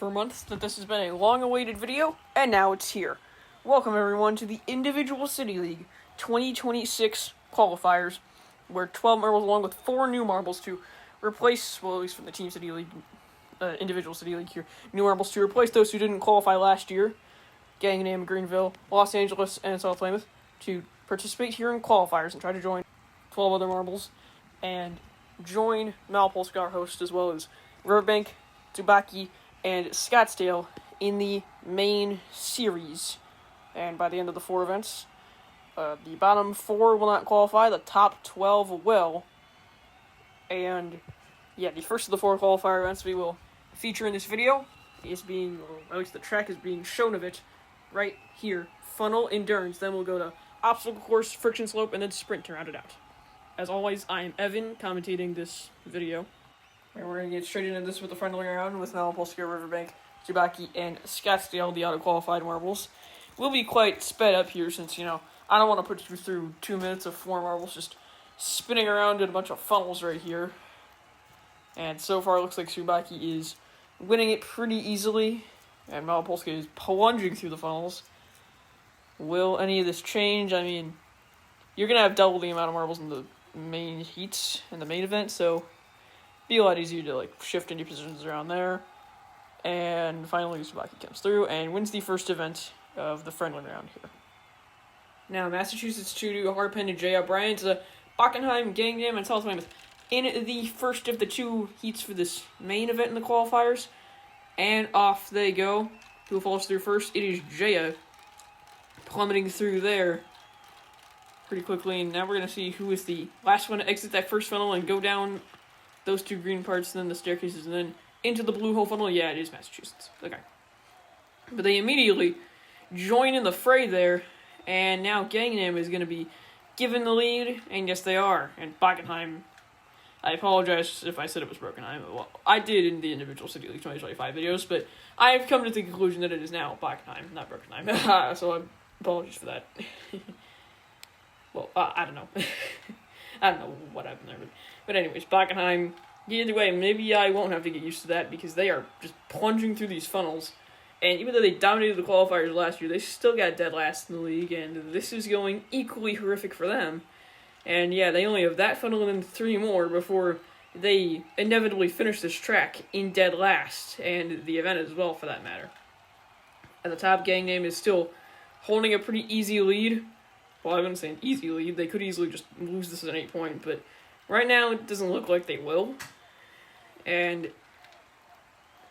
for months that this has been a long-awaited video, and now it's here. Welcome everyone to the Individual City League 2026 Qualifiers, where 12 marbles along with 4 new marbles to replace, well, at least from the Team City League, Individual City League here, new marbles to replace those who didn't qualify last year, gang name Greenville, Los Angeles, and South Weymouth, to participate here in Qualifiers and try to join 12 other marbles, and join Malpolska, our host, as well as Riverbank, Tsubaki, and Scottsdale in the main series. And by the end of the 4 events, the bottom 4 will not qualify, the top 12 will. And yeah, the first of the 4 qualifier events we will feature in this video is being, or at least the track is being shown of it right here. Funnel endurance, then we'll go to obstacle course, friction slope, and then sprint to round it out. As always, I am Evan, commentating this video. And we're going to get straight into this with the friendly round with Malpolska, Riverbank, Tsubaki, and Scottsdale, the auto-qualified marbles. We'll be quite sped up here since, I don't want to put you through 2 minutes of 4 marbles just spinning around in a bunch of funnels right here. And so far, it looks like Tsubaki is winning it pretty easily, and Malpolska is plunging through the funnels. Will any of this change? I mean, you're going to have double the amount of marbles in the main heats in the main event, so be a lot easier to shift into positions around there. And finally, Tsubaki comes through and wins the first event of the friendly round here. Now, Massachusetts 2 to Harpen and J. O'Brien to Bockenheim, Gangnam, and South Weymouth in the first of the 2 heats for this main event in the qualifiers. And off they go. Who falls through first? It is Jaya, plummeting through there pretty quickly. And now we're going to see who is the last one to exit that first funnel and go down those 2 green parts, and then the staircases, and then into the blue hole funnel. Yeah, it is Massachusetts. Okay. But they immediately join in the fray there, and now Gangnam is going to be given the lead, and yes, they are. And Bockenheim, I apologize if I said it was Brokenheim. Well, I did in the Individual City League 2025 videos, but I have come to the conclusion that it is now Bockenheim, not Brokenheim. So apologies for that. Well, I don't know. I don't know what happened there, but anyways, Bockenheim, either way, maybe I won't have to get used to that because they are just plunging through these funnels, and even though they dominated the qualifiers last year, they still got dead last in the league, and this is going equally horrific for them. And yeah, they only have that funnel and then 3 more before they inevitably finish this track in dead last, and the event as well, for that matter. At the top, Gangnam is still holding a pretty easy lead. Well, I wouldn't say an easy lead. They could easily just lose this as an 8-point, but right now it doesn't look like they will. And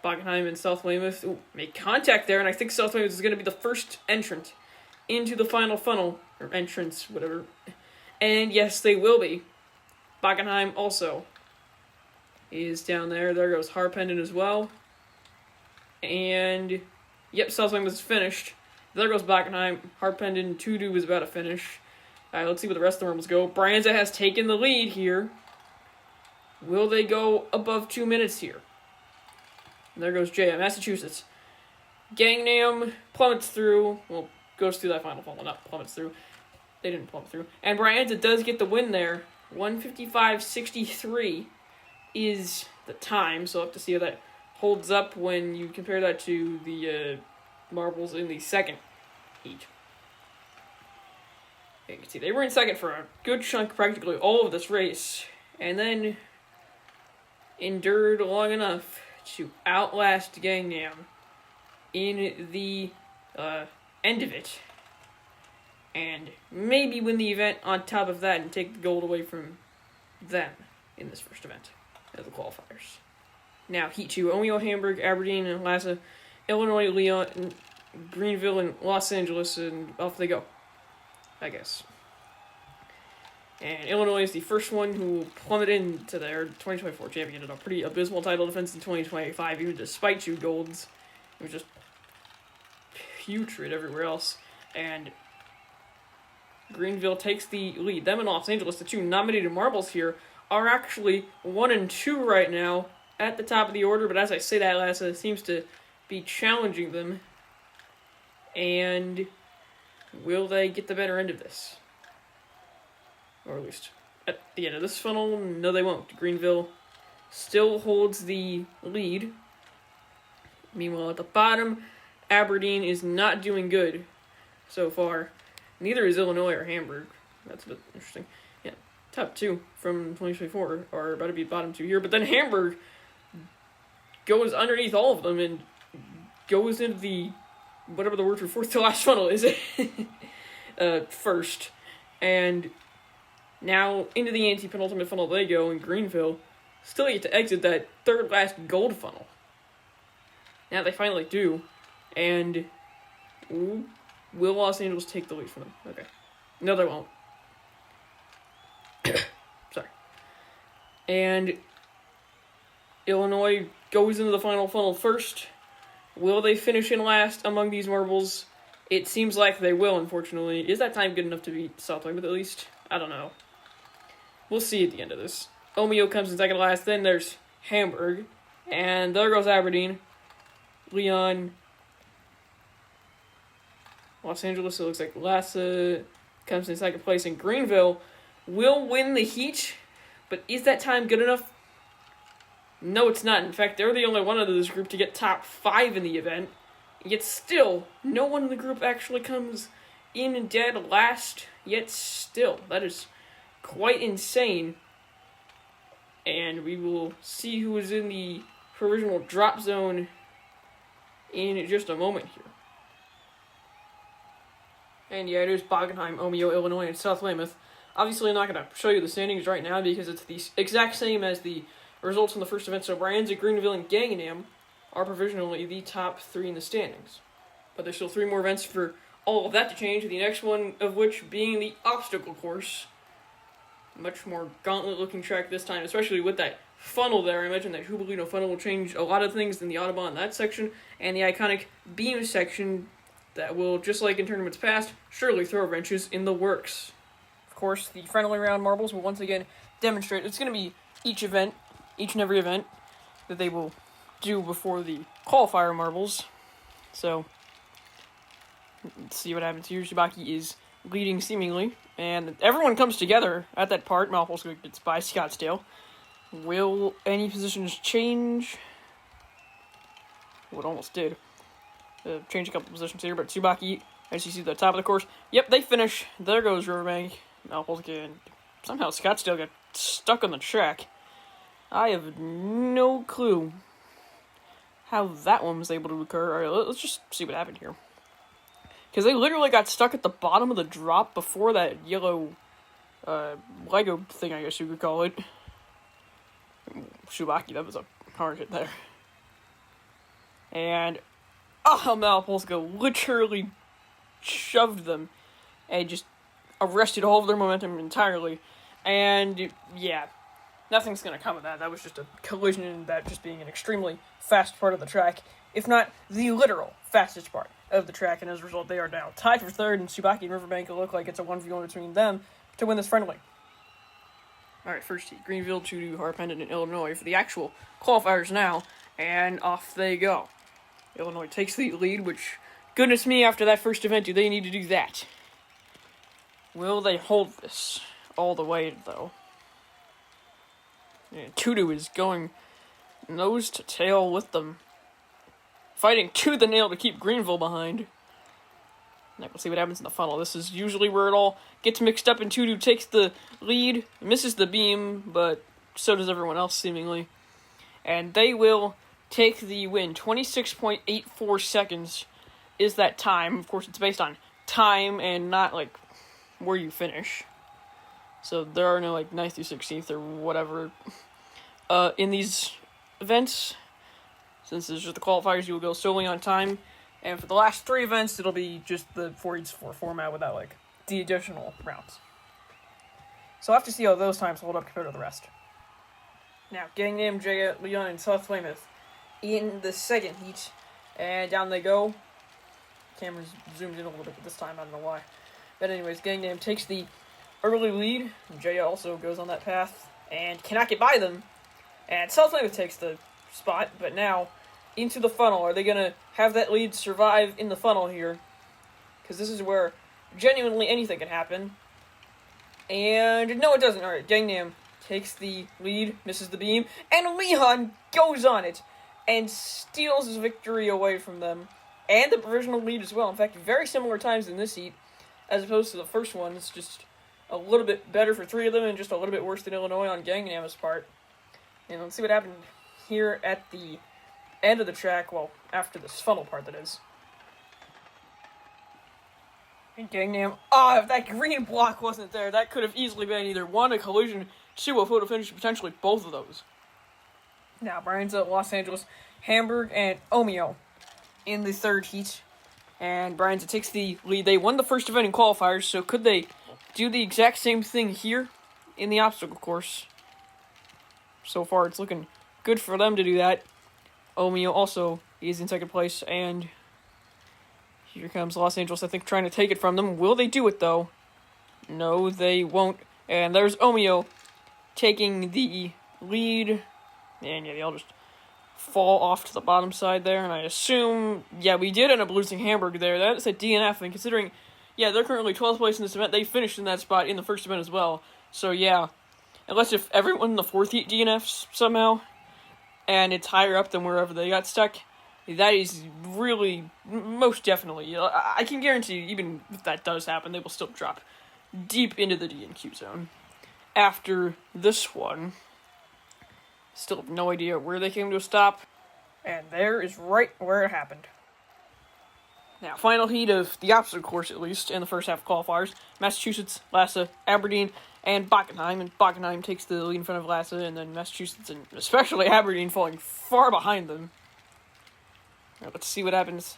Bockenheim and South Weymouth make contact there, and I think South Weymouth is going to be the first entrant into the final funnel, or entrance, whatever. And yes, they will be. Bockenheim also is down there. There goes Harpenden as well. And yep, South Weymouth is finished. There goes Bockenheim. Harpenden, Tudu is about to finish. Alright, let's see where the rest of the marbles go. Brianza has taken the lead here. Will they go above 2 minutes here? And there goes Jaya, Massachusetts. Gangnam plummets through. Well, goes through that final funnel, not plummets through. They didn't plummet through. And Brianza does get the win there. 1:55.63 is the time, so I'll have to see how that holds up when you compare that to the marbles in the second heat. You can see they were in second for a good chunk, practically all of this race, and then endured long enough to outlast Gangnam in the end of it, and maybe win the event on top of that and take the gold away from them in this first event of the qualifiers. Now, Heat 2, Omeo, Hamburg, Aberdeen, and Lhasa, Illinois, Leon, Greenville, and Los Angeles, and off they go, I guess. And Illinois is the first one who will plummet into their 2024 champion. A pretty abysmal title defense in 2025, even despite 2 golds. It was just putrid everywhere else. And Greenville takes the lead. Them and Los Angeles, the 2 nominated marbles here, are actually 1 and 2 right now at the top of the order. But as I say that, Lhasa seems to be challenging them. And will they get the better end of this? Or at least at the end of this funnel, no they won't. Greenville still holds the lead Meanwhile, at the bottom, Aberdeen is not doing good so far. Neither is Illinois or Hamburg. That's a bit interesting. Yeah, top two from 2024 are about to be bottom two here. But then Hamburg goes underneath all of them and goes into the, whatever the word for fourth to last funnel is, first. And now into the anti-penultimate funnel they go in Greenville. Still yet to exit that third last gold funnel. Now they finally do. And will Los Angeles take the lead from them? Okay. No, they won't. Sorry. And Illinois goes into the final funnel first. Will they finish in last among these marbles? It seems like they will, unfortunately. Is that time good enough to beat South Weymouth, at least? I don't know. We'll see at the end of this. Omeo comes in second last. Then there's Hamburg. And there goes Aberdeen. Leon. Los Angeles, it looks like Lassa comes in second place. In Greenville will win the heat. But is that time good enough? No, it's not. In fact, they're the only one of this group to get top 5 in the event. Yet still, no one in the group actually comes in dead last. Yet still, that is quite insane. And we will see who is in the provisional drop zone in just a moment here. And yeah, it is Bockenheim, Omeo, Illinois, and South Weymouth. Obviously, I'm not going to show you the standings right now because it's the exact same as the results in the first event. So Brianza, Greenville, and Gangnam are provisionally the top 3 in the standings. But there's still 3 more events for all of that to change, the next one of which being the obstacle course. Much more gauntlet-looking track this time, especially with that funnel there. I imagine that Jubilino funnel will change a lot of things in the Autobahn in that section, and the iconic beam section that will, just like in tournaments past, surely throw wrenches in the works. Of course, the friendly round marbles will once again demonstrate. It's going to be each and every event that they will do before the qualifier marbles. So, let's see what happens here. Shibaki is leading seemingly, and everyone comes together at that part. Malpolska gets by Scottsdale. Will any positions change? Well, it almost did. Change a couple positions here, but Tsubaki, as you see at the top of the course, yep, they finish. There goes Riverbank. Malpolska, and somehow Scottsdale got stuck on the track. I have no clue how that one was able to occur. All right, let's just see what happened here. Because they literally got stuck at the bottom of the drop before that yellow Lego thing, I guess you could call it. Shubaki, that was a hard hit there. And Malpolska literally shoved them and just arrested all of their momentum entirely. And yeah, nothing's going to come of that. That was just a collision in that just being an extremely fast part of the track, if not the literal fastest part of the track, and as a result, they are now tied for third, and Tsubaki and Riverbank look like it's a 1v1 between them to win this friendly. Alright, first heat, Greenville, Chudu, Harpendant, and Illinois for the actual qualifiers now, and off they go. Illinois takes the lead, which, goodness me, after that first event, do they need to do that? Will they hold this all the way, though? Yeah, Chudu is going nose to tail with them, fighting tooth and nail to keep Greenville behind. Now we'll see what happens in the funnel. This is usually where it all gets mixed up, and Tudu takes the lead, misses the beam, but so does everyone else, seemingly. And they will take the win. 26.84 seconds is that time. Of course, it's based on time and not, like, where you finish. So there are no, like, 9th through 16th or whatever in these events. Since it's just the qualifiers, you will go solely on time. And for the last 3 events, it'll be just the 4x4 format without, like, the additional rounds. So I'll have to see how those times hold up compared to the rest. Now, Gangnam, Jaya, Leon, and South Weymouth in the second heat. And down they go. Camera's zoomed in a little bit this time, I don't know why. But anyways, Gangnam takes the early lead. Jaya also goes on that path and cannot get by them. And South Weymouth takes the spot, but now into the funnel. Are they going to have that lead survive in the funnel here? Because this is where genuinely anything can happen. And no, it doesn't. Alright, Gangnam takes the lead, misses the beam, and Leon goes on it. and steals his victory away from them, and the provisional lead as well. In fact, very similar times in this heat, as opposed to the first one. It's just a little bit better for three of them, and just a little bit worse than Illinois on Gangnam's part. And let's see what happened here at the end of the track, well, after this funnel part, that is. And Gangnam, if that green block wasn't there, that could have easily been either one, a collision, two, a photo finish, potentially both of those. Now, Brian's at Los Angeles, Hamburg, and Omeo in the third heat. And Brian's takes the lead. They won the first event in qualifiers, so could they do the exact same thing here in the obstacle course? So far, it's looking good for them to do that. Omeo also is in second place, and here comes Los Angeles, I think, trying to take it from them. Will they do it, though? No, they won't. And there's Omeo taking the lead. And yeah, they all just fall off to the bottom side there. And I assume, yeah, we did end up losing Hamburg there. That's a DNF, and considering, yeah, they're currently 12th place in this event, they finished in that spot in the first event as well. So yeah, unless if everyone in the fourth heat DNFs somehow, and it's higher up than wherever they got stuck, that is really, most definitely, I can guarantee even if that does happen, they will still drop deep into the DNQ zone. After this one, still have no idea where they came to a stop, and there is right where it happened. Now, final heat of the obstacle course, at least, in the first half of qualifiers. Massachusetts, Lassa, Aberdeen, and Bockenheim. And Bockenheim takes the lead in front of Lassa, and then Massachusetts, and especially Aberdeen, falling far behind them. Now, let's see what happens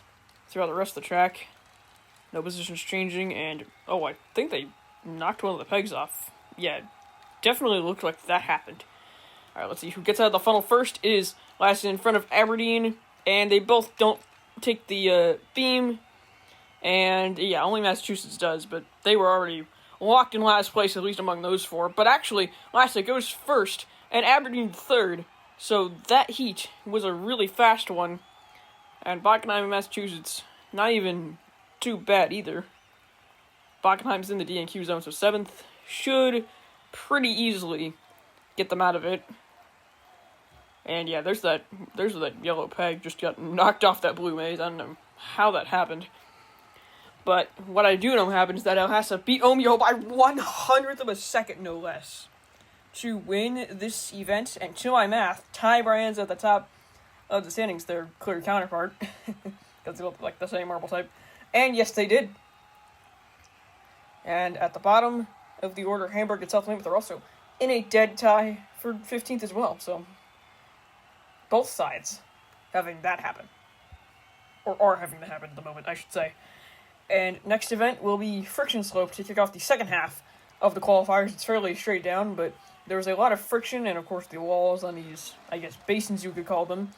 throughout the rest of the track. No positions changing, and, I think they knocked one of the pegs off. Yeah, definitely looked like that happened. Alright, let's see who gets out of the funnel first. It is Lassa in front of Aberdeen, and they both don't take the beam, and yeah, only Massachusetts does, but they were already locked in last place, at least among those four. But actually, Lassa goes first, and Aberdeen third, so that heat was a really fast one, and Bockenheim and Massachusetts, not even too bad either. Bockenheim's in the DNQ zone, so 7th should pretty easily get them out of it. And yeah, there's that yellow peg just got knocked off that blue maze. I don't know how that happened. But what I do know happened is that Lassa beat Omeo by 1/100th of a second, no less, to win this event, and to my math, tie Brian's at the top of the standings, their clear counterpart, because they look like the same marble type. And yes, they did. And at the bottom of the order, Hamburg and South Weymouth are also in a dead tie for 15th as well, so both sides having that happen. Or are having that happen at the moment, I should say. And next event will be Friction Slope to kick off the second half of the qualifiers. It's fairly straight down, but there was a lot of friction, and of course the walls on these, I guess, basins you could call them.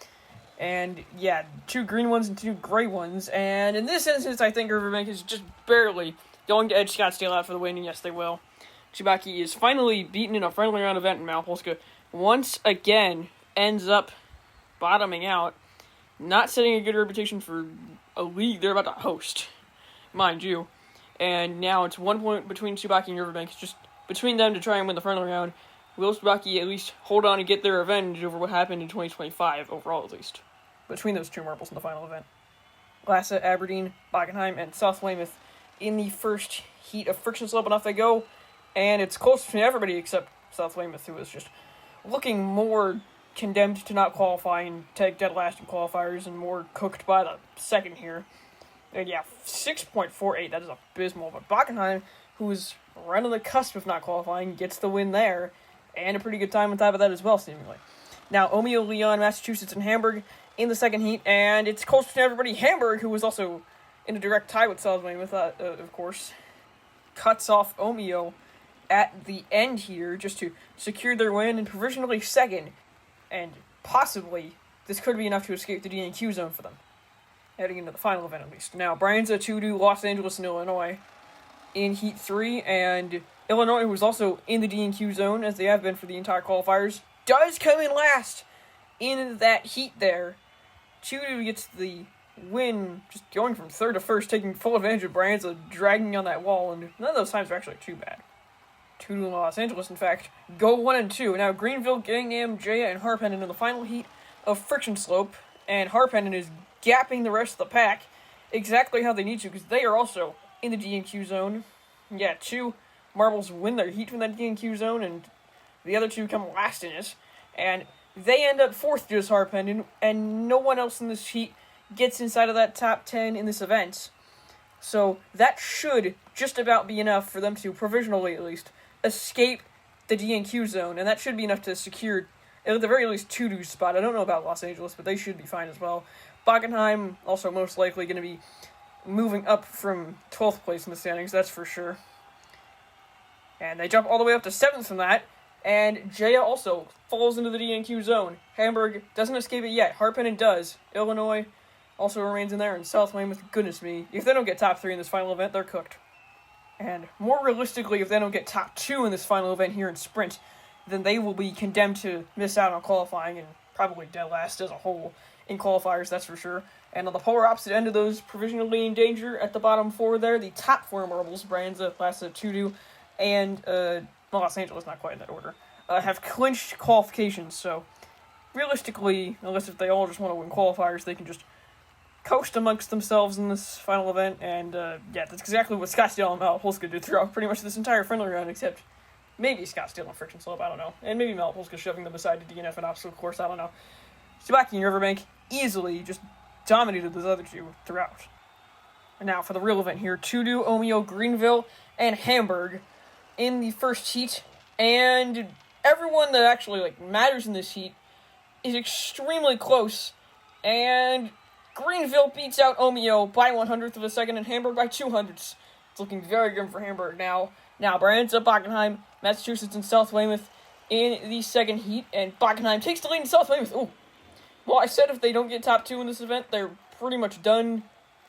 And yeah, 2 green ones and 2 gray ones. And in this instance, I think Riverbank is just barely going to edge Scottsdale out for the win, and yes, they will. Chibaki is finally beaten in a friendly round event, and Malpolska once again ends up bottoming out, not setting a good reputation for a league they're about to host, mind you. And now it's 1 point between Tsubaki and Riverbank. It's just between them to try and win the friendly round. Will Tsubaki at least hold on and get their revenge over what happened in 2025, overall at least, between those 2 marbles in the final event? Lassa, Aberdeen, Bockenheim, and South Weymouth in the first heat of Friction Slope, and off they go. And it's close between everybody except South Weymouth, who is just looking more condemned to not qualify and take dead last in qualifiers, and more cooked by the second here. And yeah, 6.48, that is abysmal. But Bockenheim, who is right on the cusp of not qualifying, gets the win there, and a pretty good time on top of that as well, seemingly. Now, Omeo, Leon, Massachusetts, and Hamburg in the second heat, and it's close between everybody. Hamburg, who was also in a direct tie with South Weymouth, of course, cuts off Omeo at the end here just to secure their win and provisionally second, and possibly this could be enough to escape the DNQ zone for them, heading into the final event at least. Now, Brian's to do Los Angeles and Illinois in Heat 3, and Illinois, who is also in the DNQ zone, as they have been for the entire qualifiers, does come in last in that heat there. Chudu gets the win, just going from third to first, taking full advantage of Brian's dragging on that wall, and none of those times were actually too bad. Tudu and Los Angeles, in fact, go 1 and 2. Now, Greenville, Gangnam, Jaya, and Harpenden in the final heat of friction slope, and Harpenden is gapping the rest of the pack exactly how they need to, because they are also in the DNQ zone. Yeah, 2 marbles win their heat from that DNQ zone, and the other 2 come last in it, and they end up 4th to this Harpenden, and no one else in this heat gets inside of that top 10 in this event. So that should just about be enough for them to, provisionally at least, escape the DNQ zone, and that should be enough to secure, at the very least, 2-2 spot. I don't know about Los Angeles, but they should be fine as well. Bockenheim also most likely going to be moving up from 12th place in the standings, that's for sure. And they jump all the way up to 7th from that, and Jaya also falls into the DNQ zone. Hamburg doesn't escape it yet. Harpenden does. Illinois also remains in there, and South Weymouth, goodness me, if they don't get top 3 in this final event, they're cooked. And more realistically, if they don't get top 2 in this final event here in sprint, then they will be condemned to miss out on qualifying and probably dead last as a whole in qualifiers, that's for sure. And on the polar opposite end of those provisionally in danger at the bottom 4 there, the top 4 marbles, Brianza, Lassa, Tudu, and Los Angeles, not quite in that order, have clinched qualifications. So realistically, unless if they all just want to win qualifiers, they can just coast amongst themselves in this final event, and yeah, that's exactly what Scottsdale and Malapolska did throughout pretty much this entire friendly round, except maybe Scottsdale and Friction Slope, I don't know, and maybe Malapolska shoving them aside to DNF and obstacle course, I don't know. Sabaki and Riverbank easily just dominated those other 2 throughout. And now for the real event here, Tudu, Omeo, Greenville, and Hamburg in the first heat, and everyone that actually matters in this heat is extremely close, and Greenville beats out Omeo by 100th of a second, and Hamburg by 200ths. It's looking very good for Hamburg now. Now, Brianza, Bockenheim, Massachusetts, and South Weymouth in the second heat, and Bockenheim takes the lead in South Weymouth. Ooh. Well, I said if they don't get top 2 in this event, they're pretty much done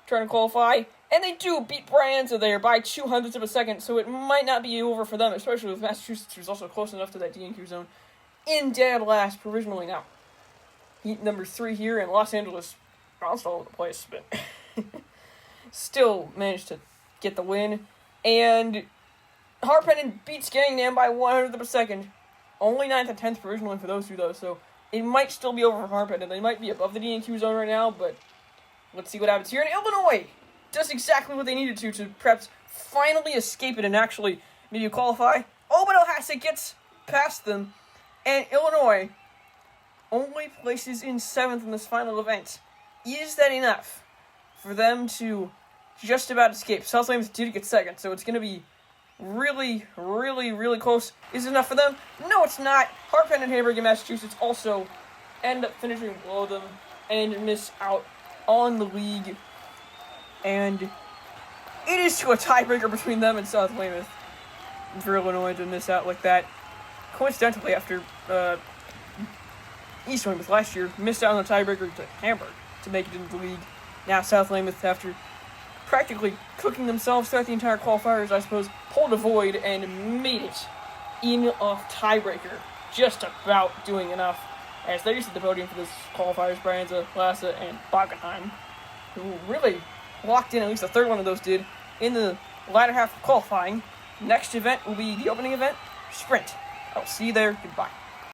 trying to qualify, and they do beat Brianza there by 200ths of a second, so it might not be over for them, especially with Massachusetts, who's also close enough to that DNQ zone, in dead last provisionally now. Heat number 3 here, and Los Angeles bounced all over the place, but still managed to get the win. And Harpenden beats Gangnam by 100th of a second. Only 9th and 10th provisional win for those 2, though, so it might still be over for Harpenden. They might be above the DNQ zone right now, but let's see what happens here. And Illinois does exactly what they needed to perhaps finally escape it and actually maybe qualify. Oh, but Ohasa gets past them, and Illinois only places in 7th in this final event. Is that enough for them to just about escape? South Weymouth did get 2nd, so it's going to be really, really, really close. Is it enough for them? No, it's not. Harpenden and Hamburg in Massachusetts also end up finishing below them and miss out on the league. And it is to a tiebreaker between them and South Weymouth for Illinois to miss out like that. Coincidentally, after East Weymouth last year missed out on the tiebreaker to Hamburg to make it into the league. Now South Weymouth, after practically cooking themselves throughout the entire qualifiers, I suppose, pulled a void and made it in off tiebreaker, just about doing enough, as they used the podium for this qualifiers, Brianza, Lassa, and Bockenheim, who really locked in, at least the third one of those did, in the latter half of qualifying. Next event will be the opening event, sprint. I'll see you there. Goodbye.